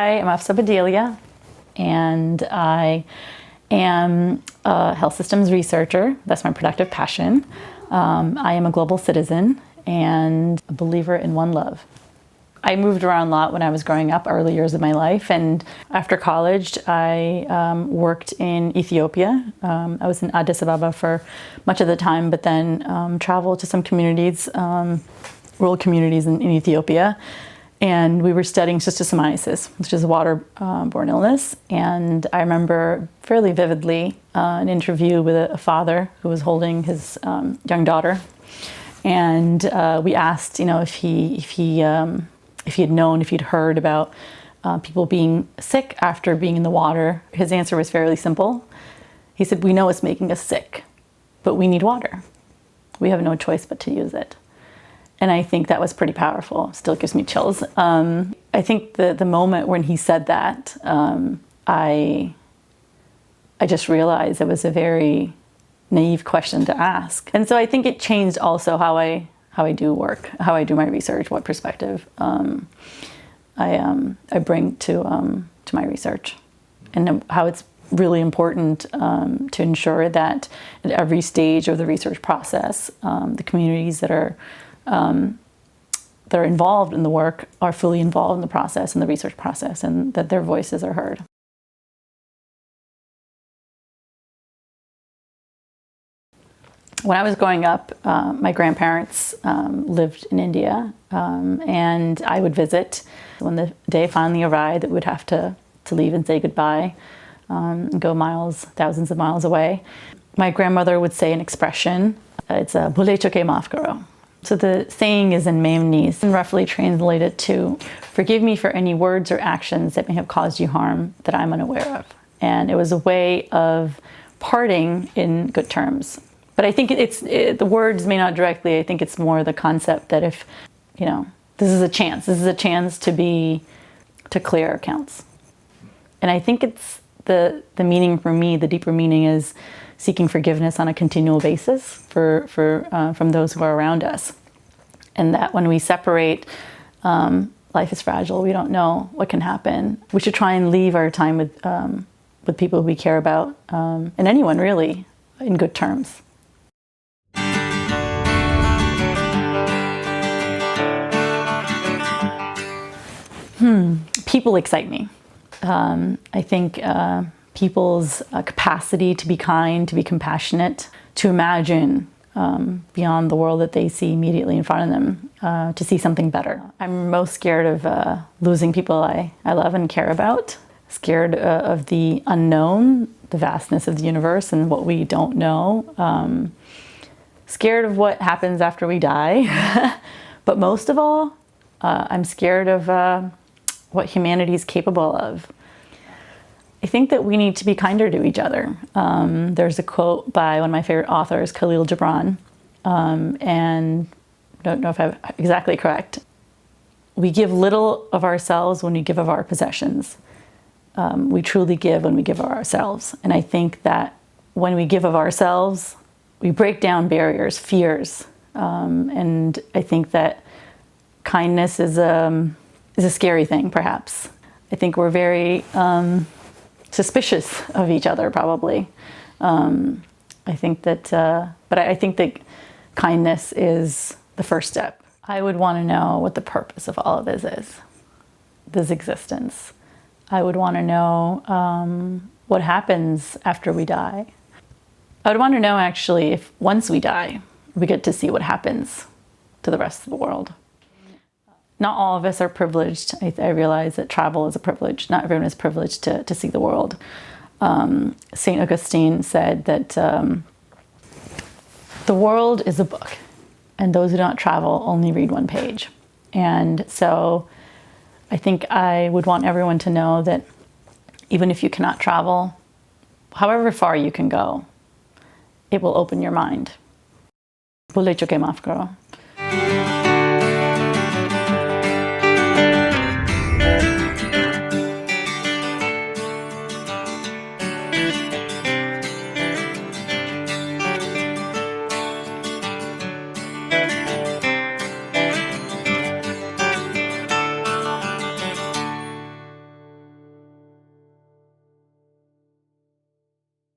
Hi, I'm Afsan, and I am a health systems researcher. That's my productive passion. I am a global citizen and a believer in one love. I moved around a lot when I was growing up, early years of my life, and after college I worked in Ethiopia. I was in Addis Ababa for much of the time, but then traveled to some communities, rural communities in Ethiopia, and we were studying cysticercosis, which is a waterborne illness. And I remember fairly vividly an interview with a father who was holding his young daughter, and we asked, if he had known, if he'd heard about people being sick after being in the water. His answer was fairly simple. He said, "We know it's making us sick, but we need water. We have no choice but to use it." And I think that was pretty powerful. Still gives me chills. I think the moment when he said that, I just realized it was a very naive question to ask. And so I think it changed also how I do work, how I do my research, what perspective I bring to my research, and how it's really important to ensure that at every stage of the research process, the communities that are involved in the work are fully involved in the process, in the research process, and that their voices are heard. When I was growing up, my grandparents lived in India, and I would visit. When the day finally arrived that we would have to leave and say goodbye, and go miles, thousands of miles away, my grandmother would say an expression. It's a "Bhule choke maaf karo." So the saying is in Memnese and roughly translated to, "Forgive me for any words or actions that may have caused you harm that I'm unaware of." And it was a way of parting in good terms. But I think the words may not directly, I think it's more the concept that if, this is a chance to clear accounts. And I think it's the meaning for me, the deeper meaning is seeking forgiveness on a continual basis from those who are around us. And that when we separate, life is fragile, we don't know what can happen. We should try and leave our time with people we care about, and anyone really, in good terms. People excite me. I think people's capacity to be kind, to be compassionate, to imagine beyond the world that they see immediately in front of them, to see something better. I'm most scared of losing people I love and care about, scared of the unknown, the vastness of the universe and what we don't know, scared of what happens after we die. But most of all, I'm scared of what humanity is capable of. I think that we need to be kinder to each other. There's a quote by one of my favorite authors, Khalil Gibran, and I don't know if I'm exactly correct. We give little of ourselves when we give of our possessions. We truly give when we give of ourselves. And I think that when we give of ourselves, we break down barriers, fears. And I think that kindness is a scary thing, perhaps. I think we're very suspicious of each other, probably. I think that, but I think that kindness is the first step. I would want to know what the purpose of all of this is, this existence. I would want to know what happens after we die. I would want to know, actually, if once we die, we get to see what happens to the rest of the world. Not all of us are privileged. I realize that travel is a privilege. Not everyone is privileged to see the world. St. Augustine said that the world is a book, and those who don't travel only read one page. And so I think I would want everyone to know that even if you cannot travel, however far you can go, it will open your mind. Bhule choke maaf karo.